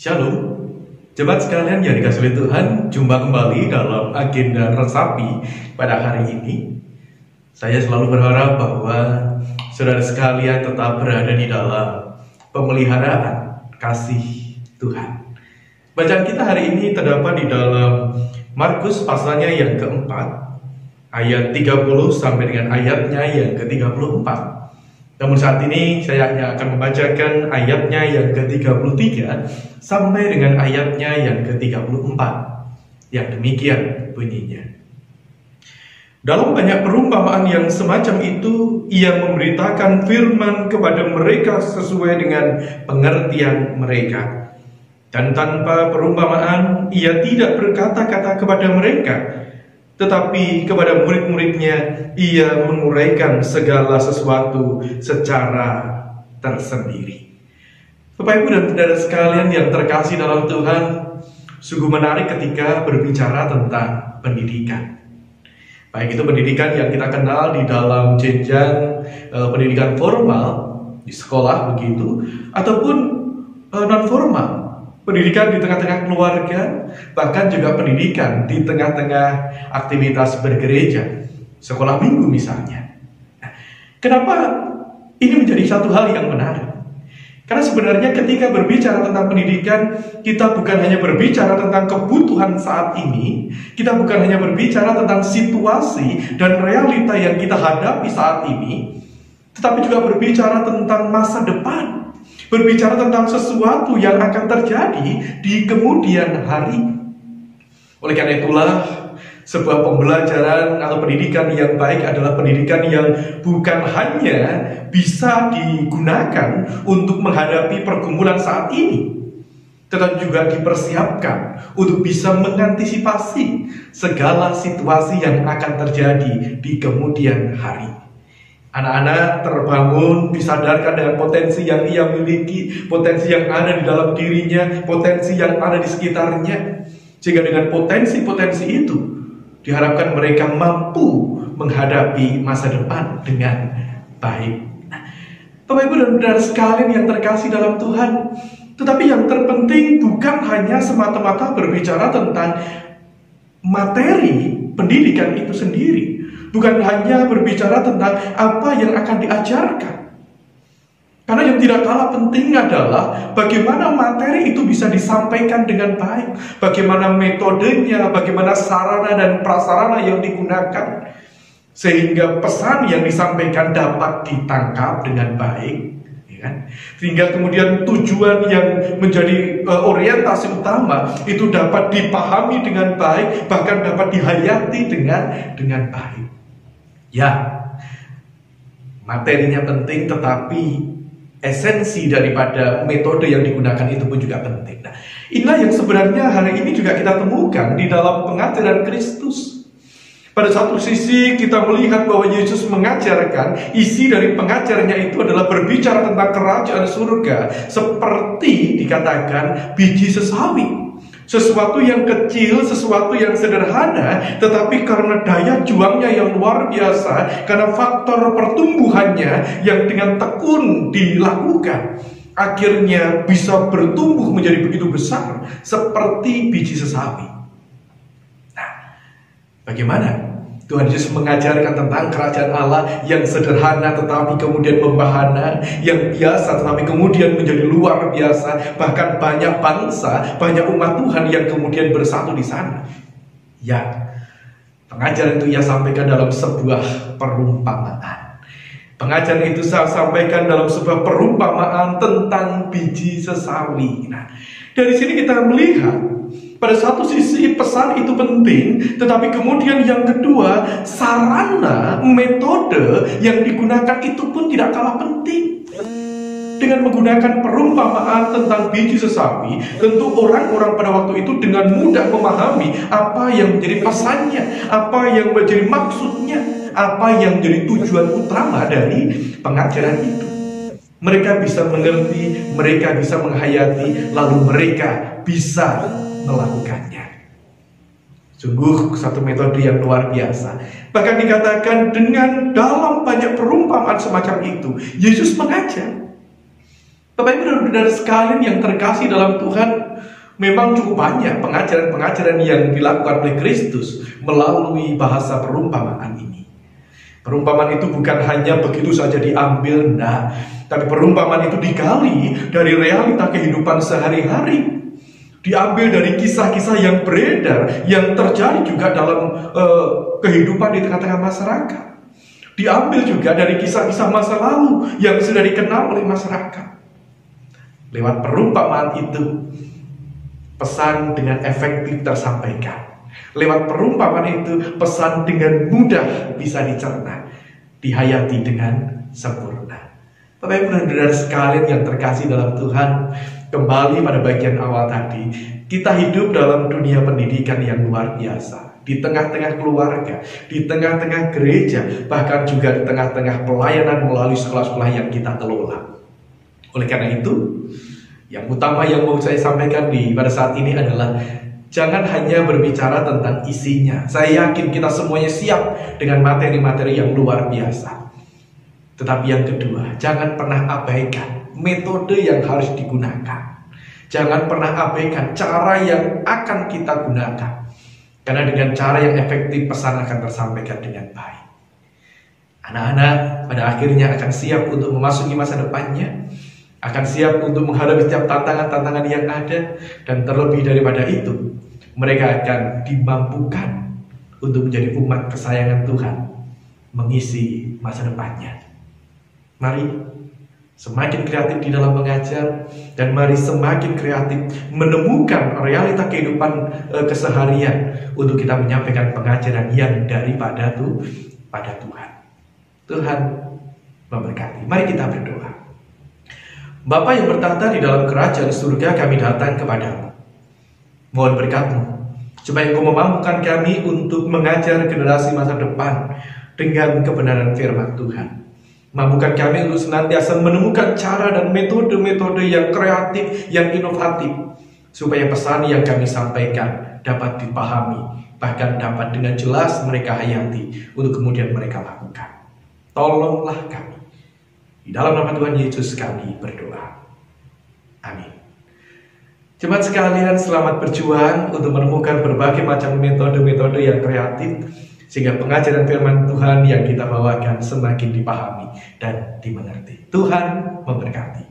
Shalom, jemaat sekalian yang dikasihi oleh Tuhan, jumpa kembali dalam agenda Resapi pada hari ini. Saya selalu berharap bahwa saudara sekalian tetap berada di dalam pemeliharaan kasih Tuhan. Bacaan kita hari ini terdapat di dalam Markus pasalnya yang keempat, ayat 30 sampai dengan ayatnya yang ke-34. Namun saat ini saya hanya akan membacakan ayatnya yang ke-33 sampai dengan ayatnya yang ke-34. Yang demikian bunyinya. Dalam banyak perumpamaan yang semacam itu, ia memberitakan firman kepada mereka sesuai dengan pengertian mereka. Dan tanpa perumpamaan, ia tidak berkata-kata kepada mereka, tetapi kepada murid-muridnya ia menguraikan segala sesuatu secara tersendiri. Bapak Ibu dan saudara sekalian yang terkasih dalam Tuhan, sungguh menarik ketika berbicara tentang pendidikan. Baik itu pendidikan yang kita kenal di dalam jenjang pendidikan formal di sekolah begitu, ataupun non formal. Pendidikan di tengah-tengah keluarga, bahkan juga pendidikan di tengah-tengah aktivitas bergereja, sekolah minggu misalnya. Nah, kenapa ini menjadi satu hal yang menarik? Karena sebenarnya ketika berbicara tentang pendidikan, kita bukan hanya berbicara tentang kebutuhan saat ini, kita bukan hanya berbicara tentang situasi dan realita yang kita hadapi saat ini, tetapi juga berbicara tentang masa depan. Berbicara tentang sesuatu yang akan terjadi di kemudian hari. Oleh karena itulah, sebuah pembelajaran atau pendidikan yang baik adalah pendidikan yang bukan hanya bisa digunakan untuk menghadapi pergumulan saat ini, tetapi juga dipersiapkan untuk bisa mengantisipasi segala situasi yang akan terjadi di kemudian hari. Anak-anak terbangun, disadarkan dengan potensi yang ia miliki, potensi yang ada di dalam dirinya, potensi yang ada di sekitarnya. Sehingga dengan potensi-potensi itu, diharapkan mereka mampu menghadapi masa depan dengan baik. Bapak Ibu dan saudara sekalian yang terkasih dalam Tuhan, tetapi yang terpenting bukan hanya semata-mata berbicara tentang materi pendidikan itu sendiri. Bukan hanya berbicara tentang apa yang akan diajarkan. Karena yang tidak kalah penting adalah bagaimana materi itu bisa disampaikan dengan baik. Bagaimana metodenya, bagaimana sarana dan prasarana yang digunakan. Sehingga pesan yang disampaikan dapat ditangkap dengan baik. Sehingga kemudian tujuan yang menjadi orientasi utama itu dapat dipahami dengan baik, bahkan dapat dihayati dengan baik. Ya, materinya penting, tetapi esensi daripada metode yang digunakan itu pun juga penting. Nah, inilah yang sebenarnya hari ini juga kita temukan di dalam pengajaran Kristus. Pada satu sisi kita melihat bahwa Yesus mengajarkan, isi dari pengajarannya itu adalah berbicara tentang kerajaan surga, seperti dikatakan biji sesawi. Sesuatu yang kecil, sesuatu yang sederhana, tetapi karena daya juangnya yang luar biasa, karena faktor pertumbuhannya yang dengan tekun dilakukan, akhirnya bisa bertumbuh menjadi begitu besar, seperti biji sesawi. Nah, bagaimana Tuhan Yesus mengajarkan tentang kerajaan Allah yang sederhana tetapi kemudian membahana, yang biasa tetapi kemudian menjadi luar biasa, bahkan banyak bangsa, banyak umat Tuhan yang kemudian bersatu di sana. Ya, pengajaran itu ia sampaikan dalam sebuah perumpamaan. Pengajaran itu saya sampaikan dalam sebuah perumpamaan tentang biji sesawi. Nah, dari sini kita melihat pada satu sisi pesan itu penting, tetapi kemudian yang kedua, sarana, metode yang digunakan itu pun tidak kalah penting. Dengan menggunakan perumpamaan tentang biji sesawi, tentu orang-orang pada waktu itu dengan mudah memahami apa yang menjadi pesannya, apa yang menjadi maksudnya, apa yang menjadi tujuan utama dari pengajaran itu. Mereka bisa mengerti, mereka bisa menghayati, lalu mereka bisa melakukannya. Sungguh satu metode yang luar biasa. Bahkan dikatakan dengan dalam banyak perumpamaan semacam itu, Yesus mengajar. Bapak Ibu dan Saudara sekalian yang terkasih dalam Tuhan, memang cukup banyak pengajaran-pengajaran yang dilakukan oleh Kristus melalui bahasa perumpamaan ini. Perumpamaan itu bukan hanya begitu saja diambil, tapi perumpamaan itu digali dari realita kehidupan sehari-hari. Diambil dari kisah-kisah yang beredar, yang terjadi juga dalam kehidupan di tengah-tengah masyarakat. Diambil juga dari kisah-kisah masa lalu yang sudah dikenal oleh masyarakat. Lewat perumpamaan itu, pesan dengan efektif tersampaikan. Lewat perumpamaan itu, pesan dengan mudah bisa dicerna, dihayati dengan sempurna. Bapak Ibu dan Saudara sekalian yang terkasih dalam Tuhan, kembali pada bagian awal tadi, kita hidup dalam dunia pendidikan yang luar biasa. Di tengah-tengah keluarga, di tengah-tengah gereja, bahkan juga di tengah-tengah pelayanan melalui sekolah-sekolah yang kita kelola. Oleh karena itu, yang utama yang mau saya sampaikan pada saat ini adalah jangan hanya berbicara tentang isinya. Saya yakin kita semuanya siap dengan materi-materi yang luar biasa. Tetapi yang kedua, jangan pernah abaikan metode yang harus digunakan. Jangan pernah abaikan cara yang akan kita gunakan. Karena dengan cara yang efektif, pesan akan tersampaikan dengan baik. Anak-anak pada akhirnya akan siap untuk memasuki masa depannya, akan siap untuk menghadapi setiap tantangan-tantangan yang ada, dan terlebih daripada itu, mereka akan dimampukan untuk menjadi umat kesayangan Tuhan, mengisi masa depannya. Mari semakin kreatif di dalam mengajar, dan mari semakin kreatif menemukan realita kehidupan keseharian untuk kita menyampaikan pengajaran yang daripada Tuhan. Tuhan memberkati. Mari kita berdoa. Bapa yang bertata di dalam kerajaan surga, kami datang kepadamu. Mohon berkat-Mu, supaya Engkau memampukan kami untuk mengajar generasi masa depan dengan kebenaran firman Tuhan. Mampukan kami untuk senantiasa menemukan cara dan metode-metode yang kreatif, yang inovatif, supaya pesan yang kami sampaikan dapat dipahami, bahkan dapat dengan jelas mereka hayati untuk kemudian mereka lakukan. Tolonglah kami. Di dalam nama Tuhan Yesus kami berdoa. Amin. Jemaat sekalian, selamat berjuang untuk menemukan berbagai macam metode-metode yang kreatif, sehingga pengajaran firman Tuhan yang kita bawakan semakin dipahami dan dimengerti. Tuhan memberkati.